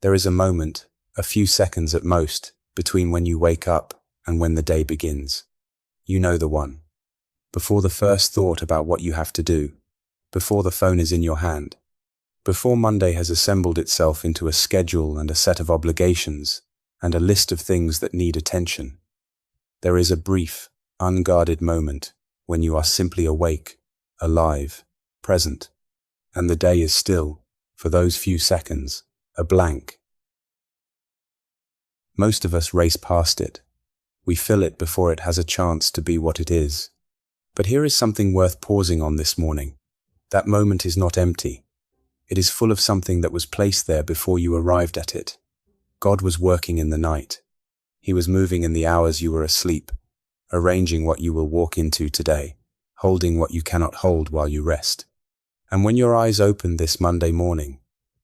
There is a moment, a few seconds at most, between when you wake up and when the day begins. You know the one. Before the first thought about what you have to do, before the phone is in your hand, before Monday has assembled itself into a schedule and a set of obligations and a list of things that need attention. There is a brief, unguarded moment when you are simply awake, alive, present, and the day is still, for those few seconds, a blank. Most of us race past it. We fill it before it has a chance to be what it is. But here is something worth pausing on this morning. That moment is not empty. It is full of something that was placed there before you arrived at it. God was working in the night. He was moving in the hours you were asleep, arranging what you will walk into today, holding what you cannot hold while you rest. And when your eyes opened this Monday morning,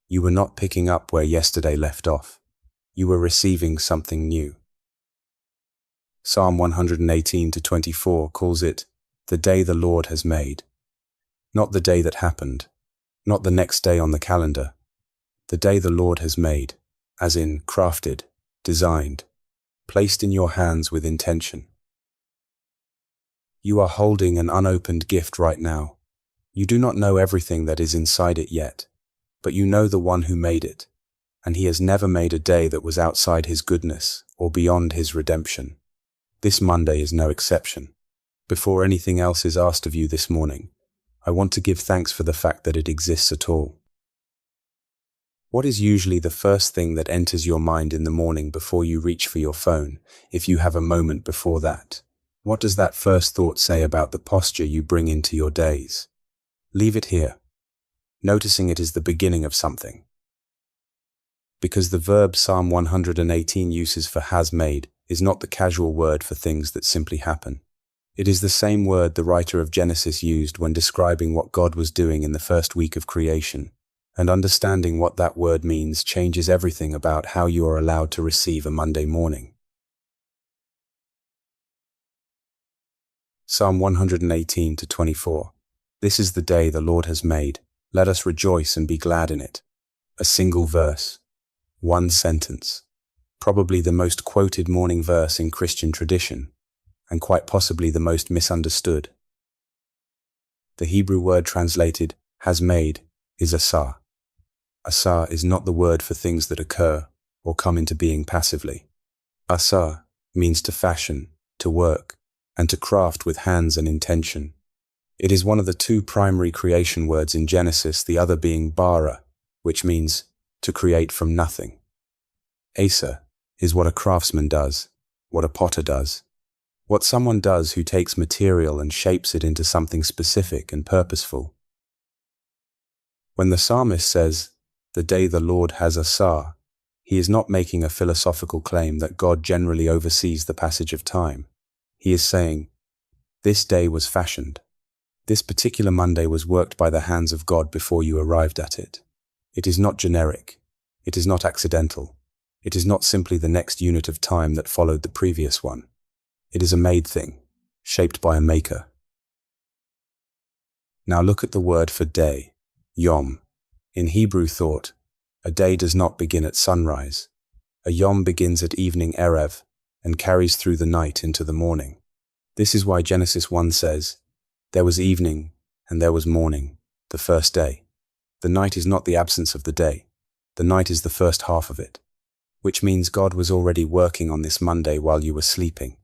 you were not picking up where yesterday left off. You were receiving something new. Psalm 118-24 calls it, "The day the Lord has made." Not the day that happened, not the next day on the calendar. The day the Lord has made, as in crafted, designed, placed in your hands with intention. You are holding an unopened gift right now. You do not know everything that is inside it yet, but you know the one who made it, and he has never made a day that was outside his goodness or beyond his redemption. This Monday is no exception. Before anything else is asked of you this morning, I want to give thanks for the fact that it exists at all. What is usually the first thing that enters your mind in the morning before you reach for your phone, if you have a moment before that? What does that first thought say about the posture you bring into your days? Leave it here, noticing it is the beginning of something. Because the verb Psalm 118 uses for has made is not the casual word for things that simply happen. It is the same word the writer of Genesis used when describing what God was doing in the first week of creation, and understanding what that word means changes everything about how you are allowed to receive a Monday morning. Psalm 118-24. This is the day the Lord has made. Let us rejoice and be glad in it. A single verse. One sentence. Probably the most quoted morning verse in Christian tradition, and quite possibly the most misunderstood. The Hebrew word translated, has made, is asah. Asah is not the word for things that occur or come into being passively. Asah means to fashion, to work, and to craft with hands and intention. It is one of the two primary creation words in Genesis, the other being bara, which means to create from nothing. Asa is what a craftsman does, what a potter does. What someone does who takes material and shapes it into something specific and purposeful. When the psalmist says, "The day the Lord has asah," he is not making a philosophical claim that God generally oversees the passage of time. He is saying, this day was fashioned. This particular Monday was worked by the hands of God before you arrived at it. It is not generic. It is not accidental. It is not simply the next unit of time that followed the previous one. It is a made thing, shaped by a maker. Now look at the word for day, yom. In Hebrew thought, a day does not begin at sunrise. A yom begins at evening erev and carries through the night into the morning. This is why Genesis 1 says, "There was evening and there was morning, the first day." The night is not the absence of the day. The night is the first half of it, which means God was already working on this Monday while you were sleeping.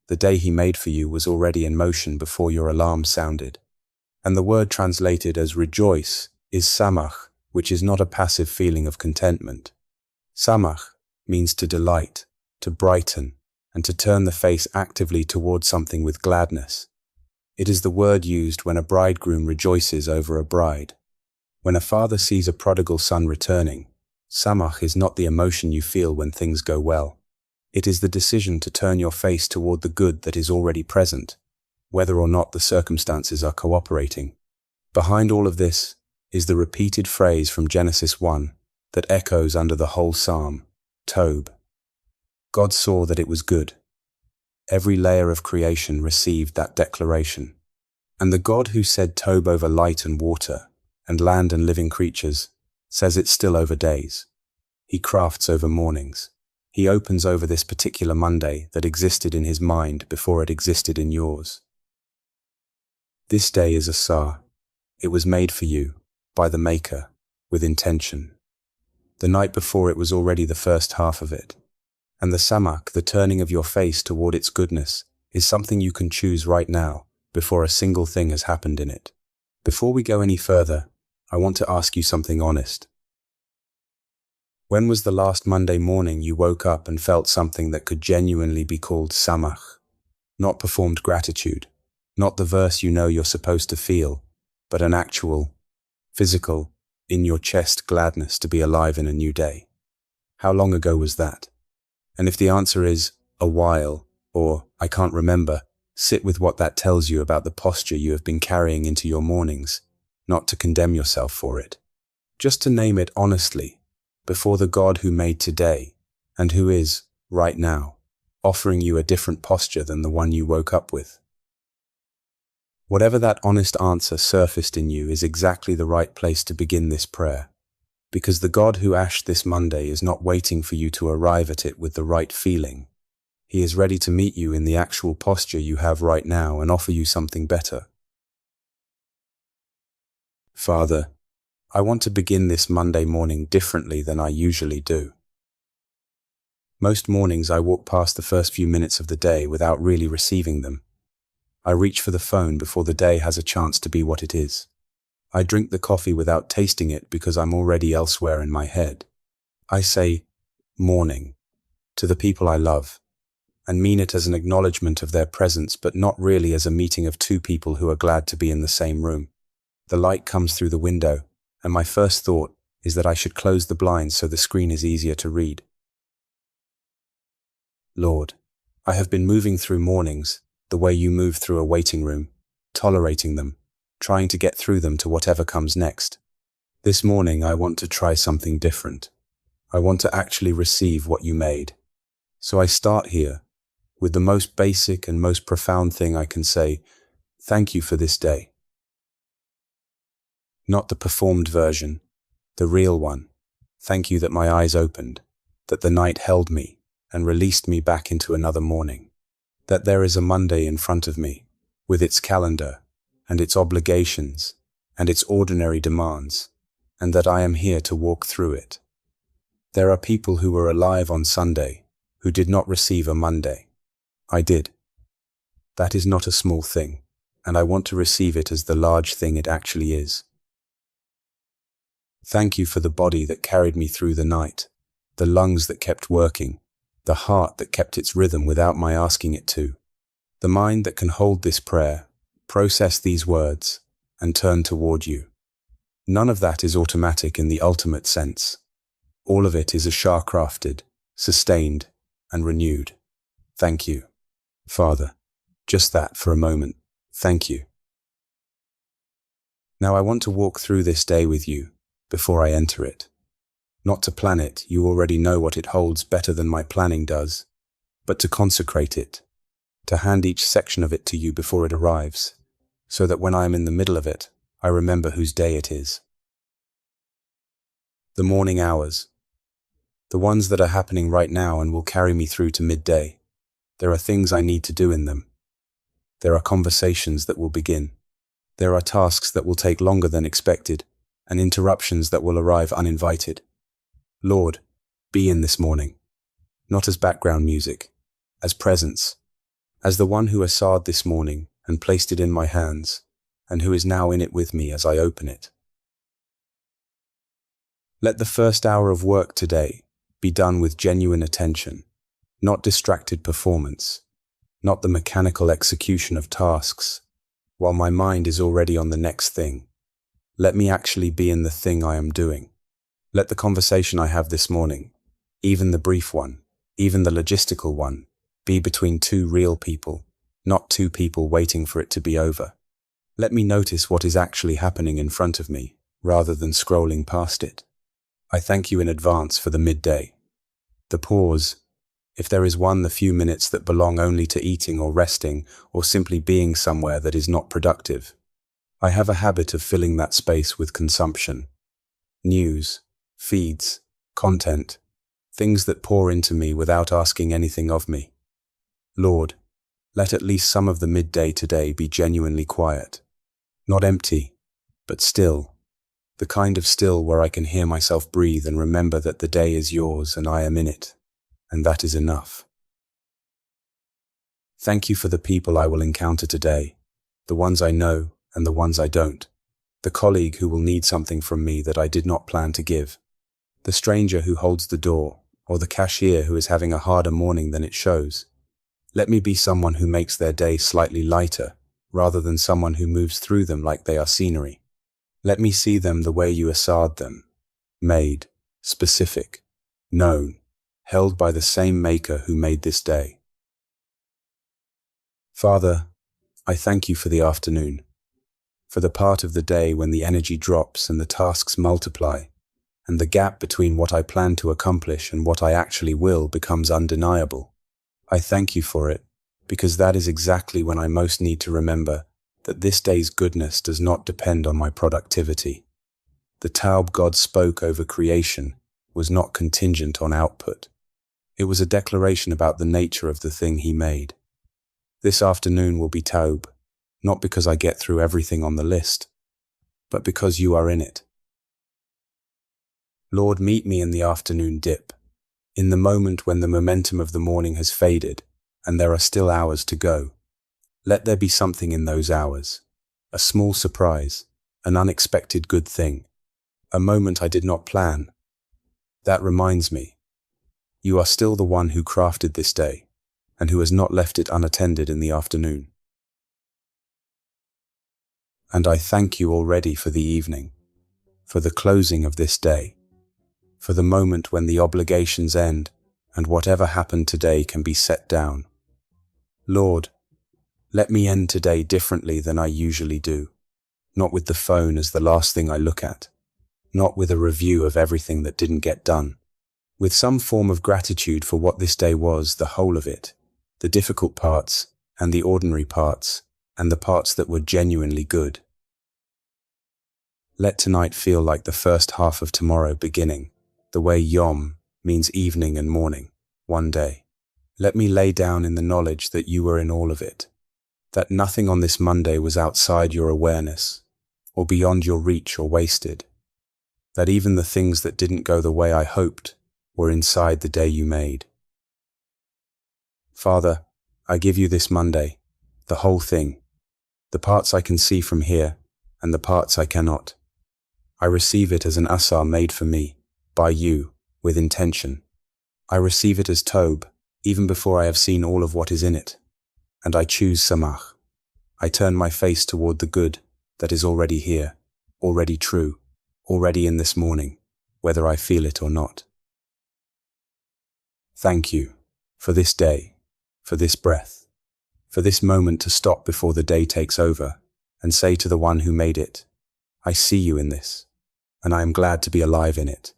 The day he made for you was already in motion before your alarm sounded. And the word translated as rejoice is samach, which is not a passive feeling of contentment. Samach means to delight, to brighten, and to turn the face actively toward something with gladness. It is the word used when a bridegroom rejoices over a bride. When a father sees a prodigal son returning, samach is not the emotion you feel when things go well. It is the decision to turn your face toward the good that is already present, whether or not the circumstances are cooperating. Behind all of this is the repeated phrase from Genesis 1 that echoes under the whole psalm, Tob. God saw that it was good. Every layer of creation received that declaration. And the God who said Tob over light and water, and land and living creatures, says it still over days. He crafts over mornings. He opens over this particular Monday that existed in his mind before it existed in yours. This day is a Sar. It was made for you, by the Maker, with intention. The night before it was already the first half of it. And the Samak, the turning of your face toward its goodness, is something you can choose right now, before a single thing has happened in it. Before we go any further, I want to ask you something honest. When was the last Monday morning you woke up and felt something that could genuinely be called samach? Not performed gratitude, not the verse you know you're supposed to feel, but an actual, physical, in your chest gladness to be alive in a new day. How long ago was that? And if the answer is a while, or I can't remember, sit with what that tells you about the posture you have been carrying into your mornings, not to condemn yourself for it. Just to name it honestly, before the God who made today, and who is, right now, offering you a different posture than the one you woke up with. Whatever that honest answer surfaced in you is exactly the right place to begin this prayer, because the God who ashed this Monday is not waiting for you to arrive at it with the right feeling. He is ready to meet you in the actual posture you have right now and offer you something better. Father, I want to begin this Monday morning differently than I usually do. Most mornings I walk past the first few minutes of the day without really receiving them. I reach for the phone before the day has a chance to be what it is. I drink the coffee without tasting it because I'm already elsewhere in my head. I say, morning, to the people I love, and mean it as an acknowledgement of their presence, but not really as a meeting of two people who are glad to be in the same room. The light comes through the window, and my first thought is that I should close the blinds so the screen is easier to read. Lord, I have been moving through mornings the way you move through a waiting room, tolerating them, trying to get through them to whatever comes next. This morning I want to try something different. I want to actually receive what you made. So I start here with the most basic and most profound thing I can say, thank you for this day. Not the performed version, the real one. Thank you that my eyes opened, that the night held me and released me back into another morning, that there is a Monday in front of me, with its calendar and its obligations and its ordinary demands, and that I am here to walk through it. There are people who were alive on Sunday who did not receive a Monday. I did. That is not a small thing, and I want to receive it as the large thing it actually is. Thank you for the body that carried me through the night, the lungs that kept working, the heart that kept its rhythm without my asking it to, the mind that can hold this prayer, process these words, and turn toward you. None of that is automatic in the ultimate sense. All of it is ashar-crafted, sustained, and renewed. Thank you, Father. Just that for a moment. Thank you. Now I want to walk through this day with you before I enter it. Not to plan it, you already know what it holds better than my planning does, but to consecrate it, to hand each section of it to you before it arrives, so that when I am in the middle of it, I remember whose day it is. The morning hours, the ones that are happening right now and will carry me through to midday. There are things I need to do in them. There are conversations that will begin. There are tasks that will take longer than expected, and interruptions that will arrive uninvited. Lord, be in this morning, not as background music, as presence, as the one who assared this morning and placed it in my hands, and who is now in it with me as I open it. Let the first hour of work today be done with genuine attention, not distracted performance, not the mechanical execution of tasks, while my mind is already on the next thing. Let me actually be in the thing I am doing. Let the conversation I have this morning, even the brief one, even the logistical one, be between two real people, not two people waiting for it to be over. Let me notice what is actually happening in front of me, rather than scrolling past it. I thank you in advance for the midday. The pause, if there is one, the few minutes that belong only to eating or resting or simply being somewhere that is not productive. I have a habit of filling that space with consumption. News, feeds, content, things that pour into me without asking anything of me. Lord, let at least some of the midday today be genuinely quiet. Not empty, but still. The kind of still where I can hear myself breathe and remember that the day is yours and I am in it, and that is enough. Thank you for the people I will encounter today, the ones I know and the ones I don't, the colleague who will need something from me that I did not plan to give, the stranger who holds the door, or the cashier who is having a harder morning than it shows. Let me be someone who makes their day slightly lighter, rather than someone who moves through them like they are scenery. Let me see them the way you assad them, made, specific, known, held by the same Maker who made this day. Father, I thank you for the afternoon, for the part of the day when the energy drops and the tasks multiply, and the gap between what I plan to accomplish and what I actually will becomes undeniable. I thank you for it, because that is exactly when I most need to remember that this day's goodness does not depend on my productivity. The Taub God spoke over creation was not contingent on output. It was a declaration about the nature of the thing he made. This afternoon will be Taub, not because I get through everything on the list, but because you are in it. Lord, meet me in the afternoon dip, in the moment when the momentum of the morning has faded and there are still hours to go. Let there be something in those hours, a small surprise, an unexpected good thing, a moment I did not plan. That reminds me, you are still the one who crafted this day and who has not left it unattended in the afternoon. And I thank you already for the evening, for the closing of this day, for the moment when the obligations end and whatever happened today can be set down. Lord, let me end today differently than I usually do, not with the phone as the last thing I look at, not with a review of everything that didn't get done, with some form of gratitude for what this day was, the whole of it, the difficult parts and the ordinary parts, and the parts that were genuinely good. Let tonight feel like the first half of tomorrow beginning, the way Yom means evening and morning, one day. Let me lay down in the knowledge that you were in all of it, that nothing on this Monday was outside your awareness, or beyond your reach or wasted, that even the things that didn't go the way I hoped were inside the day you made. Father, I give you this Monday, the whole thing, the parts I can see from here, and the parts I cannot. I receive it as an asar made for me, by you, with intention. I receive it as Tob, even before I have seen all of what is in it. And I choose Samach. I turn my face toward the good that is already here, already true, already in this morning, whether I feel it or not. Thank you for this day, for this breath, for this moment to stop before the day takes over and say to the one who made it, I see you in this, and I am glad to be alive in it.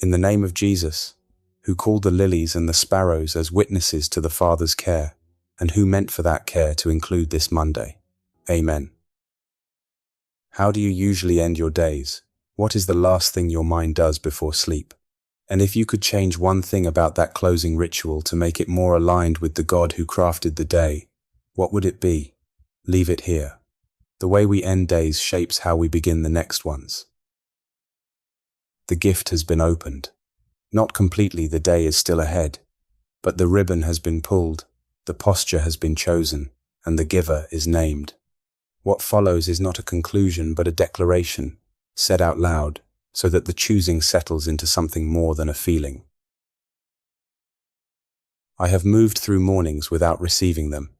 In the name of Jesus, who called the lilies and the sparrows as witnesses to the Father's care, and who meant for that care to include this Monday. Amen. How do you usually end your days? What is the last thing your mind does before sleep? And if you could change one thing about that closing ritual to make it more aligned with the God who crafted the day, what would it be? Leave it here. The way we end days shapes how we begin the next ones. The gift has been opened. Not completely, the day is still ahead, but the ribbon has been pulled, the posture has been chosen, and the giver is named. What follows is not a conclusion but a declaration, said out loud, so that the choosing settles into something more than a feeling. I have moved through mornings without receiving them.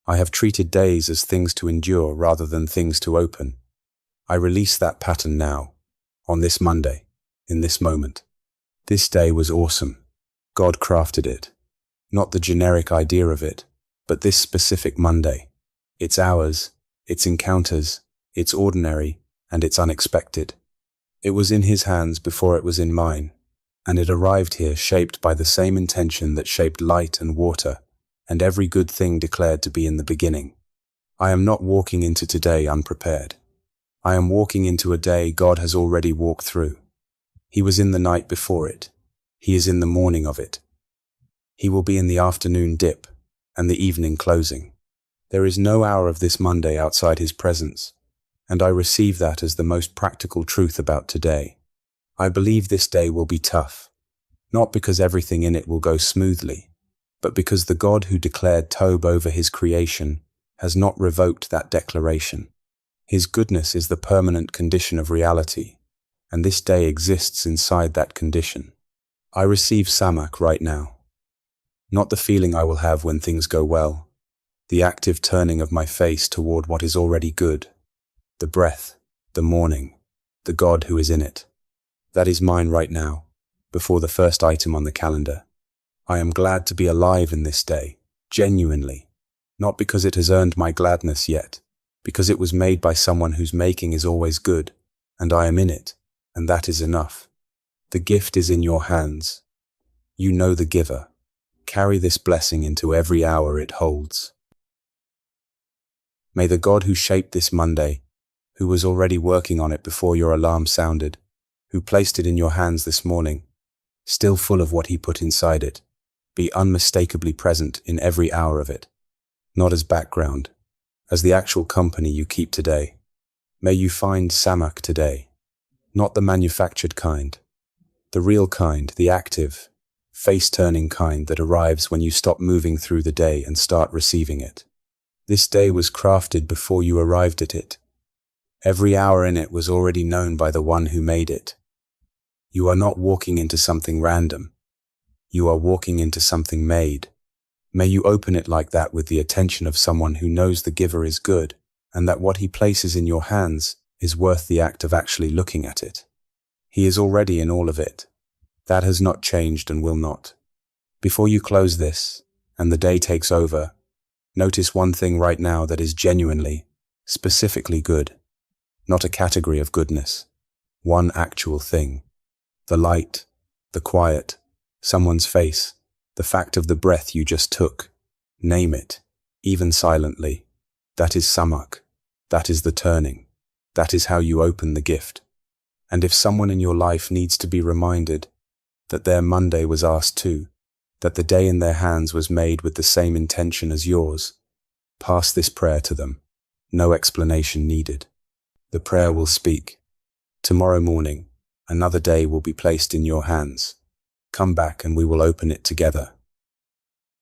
I have treated days as things to endure rather than things to open. I release that pattern now, on this Monday, in this moment. This day was awesome. God crafted it. Not the generic idea of it, but this specific Monday. It's ours, its encounters, it's ordinary, and it's unexpected. It was in His hands before it was in mine, and it arrived here shaped by the same intention that shaped light and water, and every good thing declared to be in the beginning. I am not walking into today unprepared. I am walking into a day God has already walked through. He was in the night before it. He is in the morning of it. He will be in the afternoon dip and the evening closing. There is no hour of this Monday outside his presence, and I receive that as the most practical truth about today. I believe this day will be tough, not because everything in it will go smoothly, but because the God who declared Tob over his creation has not revoked that declaration. His goodness is the permanent condition of reality, and this day exists inside that condition. I receive Samak right now. Not the feeling I will have when things go well, the active turning of my face toward what is already good, the breath, the morning, the God who is in it. That is mine right now, before the first item on the calendar. I am glad to be alive in this day, genuinely, not because it has earned my gladness yet, because it was made by someone whose making is always good, and I am in it, and that is enough. The gift is in your hands. You know the giver. Carry this blessing into every hour it holds. May the God who shaped this Monday, who was already working on it before your alarm sounded, who placed it in your hands this morning, still full of what he put inside it, be unmistakably present in every hour of it, not as background, as the actual company you keep today. May you find Samak today, not the manufactured kind, the real kind, the active, face-turning kind that arrives when you stop moving through the day and start receiving it. This day was crafted before you arrived at it. Every hour in it was already known by the one who made it. You are not walking into something random. You are walking into something made. May you open it like that with the attention of someone who knows the giver is good and that what he places in your hands is worth the act of actually looking at it. He is already in all of it. That has not changed and will not. Before you close this, and the day takes over, notice one thing right now that is genuinely, specifically good. Not a category of goodness. One actual thing. The light, the quiet, someone's face, the fact of the breath you just took. Name it, even silently. That is Samak. That is the turning. That is how you open the gift. And if someone in your life needs to be reminded that their Monday was asked too, that the day in their hands was made with the same intention as yours, pass this prayer to them. No explanation needed. The prayer will speak. Tomorrow morning, another day will be placed in your hands. Come back and we will open it together.